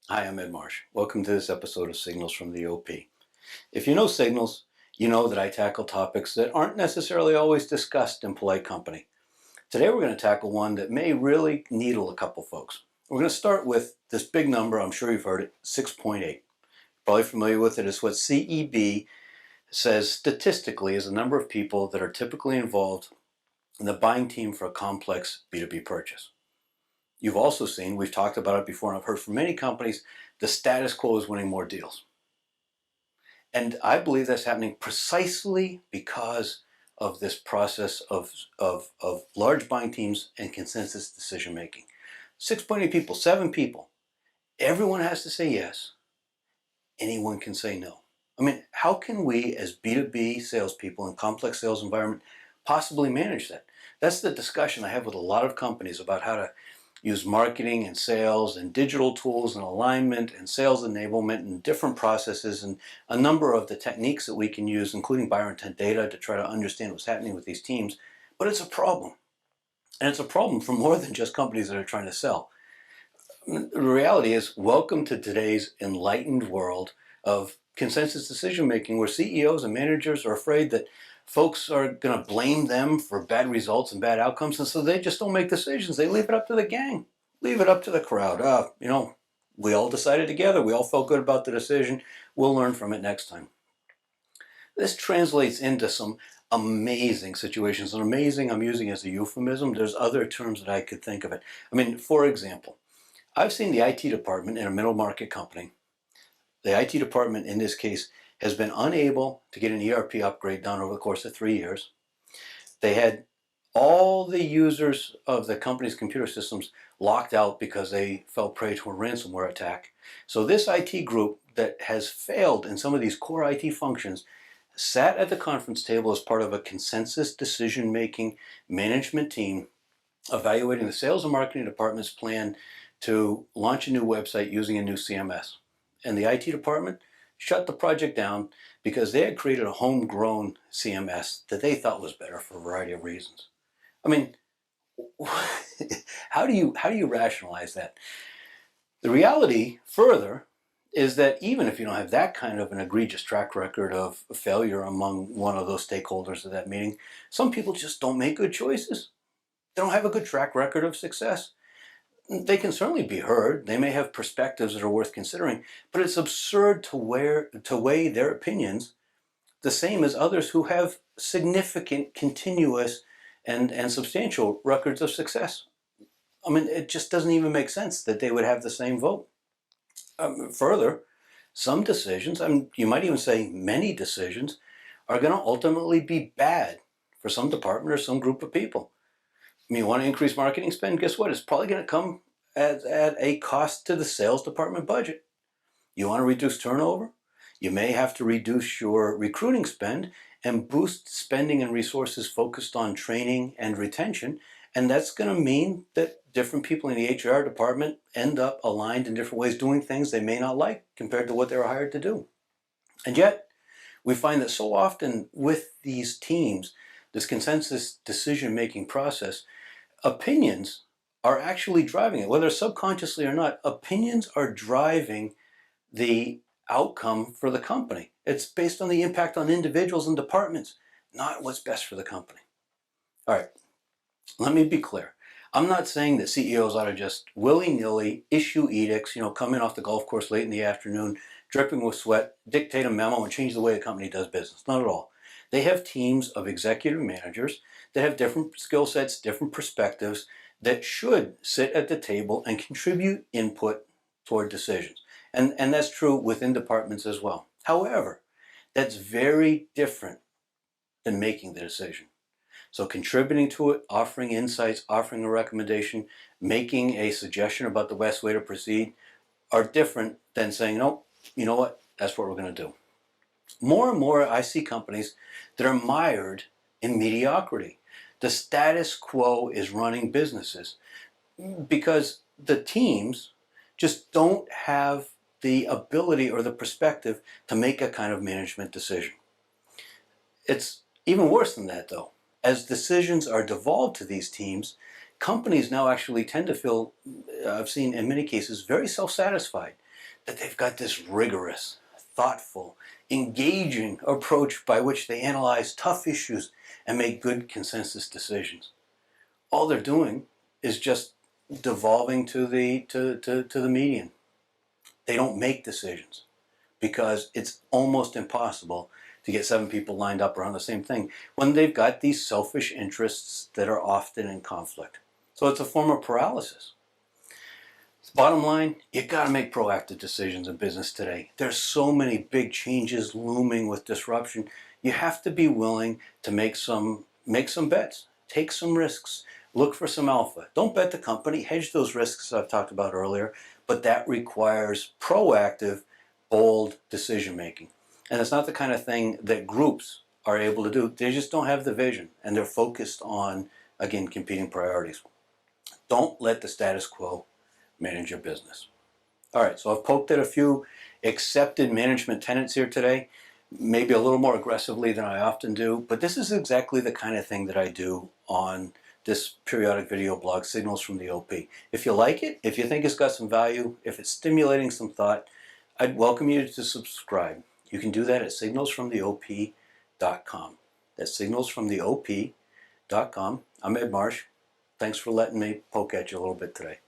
Hi, I'm Ed Marsh. Welcome to this episode of Signals from the OP. If you know Signals, you know that I tackle topics that aren't necessarily always discussed in polite company. Today we're going to tackle one that may really needle a couple folks. We're going to start with this big number, I'm sure you've heard it, 6.8. Probably familiar with it. It's what CEB says statistically is the number of people that are typically involved in the buying team for a complex B2B purchase. You've also seen, we've talked about it before, and I've heard from many companies, the status quo is winning more deals. And I believe that's happening precisely because of this process of large buying teams and consensus decision making. 6.8 people, 7 people. Everyone has to say yes. Anyone can say no. I mean, how can we as B2B salespeople in complex sales environment possibly manage that? That's the discussion I have with a lot of companies about how to use marketing and sales and digital tools and alignment and sales enablement and different processes and a number of the techniques that we can use, including buyer intent data, to try to understand what's happening with these teams. But it's a problem. And it's a problem for more than just companies that are trying to sell. The reality is, welcome to today's enlightened world of consensus decision making, where CEOs and managers are afraid that folks are going to blame them for bad results and bad outcomes, and so they just don't make decisions. They leave it up to the gang, leave it up to the crowd. We all decided together, we all felt good about the decision, we'll learn from it next time. This translates into some amazing situations. And amazing, I'm using as a euphemism. There's other terms that I could think of it. I mean, for example, I've seen the IT department in a middle market company. The IT department in this case has been unable to get an ERP upgrade done over the course of 3 years. They had all the users of the company's computer systems locked out because they fell prey to a ransomware attack. So this IT group that has failed in some of these core IT functions sat at the conference table as part of a consensus decision-making management team evaluating the sales and marketing department's plan to launch a new website using a new CMS. And the IT department shut the project down because they had created a homegrown CMS that they thought was better for a variety of reasons. I mean, how do you rationalize that? The reality, further, is that even if you don't have that kind of an egregious track record of failure among one of those stakeholders at that meeting, some people just don't make good choices. They don't have a good track record of success. They can certainly be heard. They may have perspectives that are worth considering, but it's absurd to weigh their opinions the same as others who have significant, continuous, and substantial records of success. I mean, it just doesn't even make sense that they would have the same vote. Further, some decisions, you might even say many decisions, are going to ultimately be bad for some department or some group of people. I mean, you want to increase marketing spend? Guess what? It's probably going to come at a cost to the sales department budget. You want to reduce turnover? You may have to reduce your recruiting spend and boost spending and resources focused on training and retention. And that's going to mean that different people in the HR department end up aligned in different ways, doing things they may not like compared to what they were hired to do. And yet, we find that so often with these teams, this consensus decision-making process, opinions are actually driving it. Whether subconsciously or not, opinions are driving the outcome for the company. It's based on the impact on individuals and departments, not what's best for the company. All right, let me be clear. I'm not saying that CEOs ought to just willy-nilly issue edicts, come in off the golf course late in the afternoon, dripping with sweat, dictate a memo, and change the way a company does business. Not at all. They have teams of executive managers that have different skill sets, different perspectives, that should sit at the table and contribute input toward decisions. And that's true within departments as well. However, that's very different than making the decision. So contributing to it, offering insights, offering a recommendation, making a suggestion about the best way to proceed are different than saying, no, you know what, that's what we're going to do. More and more I see companies that are mired in mediocrity. The status quo is running businesses because the teams just don't have the ability or the perspective to make a kind of management decision. It's even worse than that, though. As decisions are devolved to these teams, companies now actually tend to feel, I've seen in many cases, very self-satisfied. that they've got this rigorous, thoughtful, engaging approach by which they analyze tough issues and make good consensus decisions. All they're doing is just devolving to the median. They don't make decisions because it's almost impossible to get 7 people lined up around the same thing when they've got these selfish interests that are often in conflict. So it's a form of paralysis. Bottom line, you got to make proactive decisions in business today. There's so many big changes looming with disruption. You have to be willing to make some bets, take some risks, look for some alpha. Don't bet the company, hedge those risks I've talked about earlier, but that requires proactive, bold decision making. And it's not the kind of thing that groups are able to do. They just don't have the vision, and they're focused on, again, competing priorities. Don't let the status quo manage your business. All right, so I've poked at a few accepted management tenets here today, maybe a little more aggressively than I often do, but this is exactly the kind of thing that I do on this periodic video blog, Signals from the OP. If you like it, if you think it's got some value, if it's stimulating some thought, I'd welcome you to subscribe. You can do that at SignalsFromTheOP.com. That's SignalsFromTheOP.com. I'm Ed Marsh. Thanks for letting me poke at you a little bit today.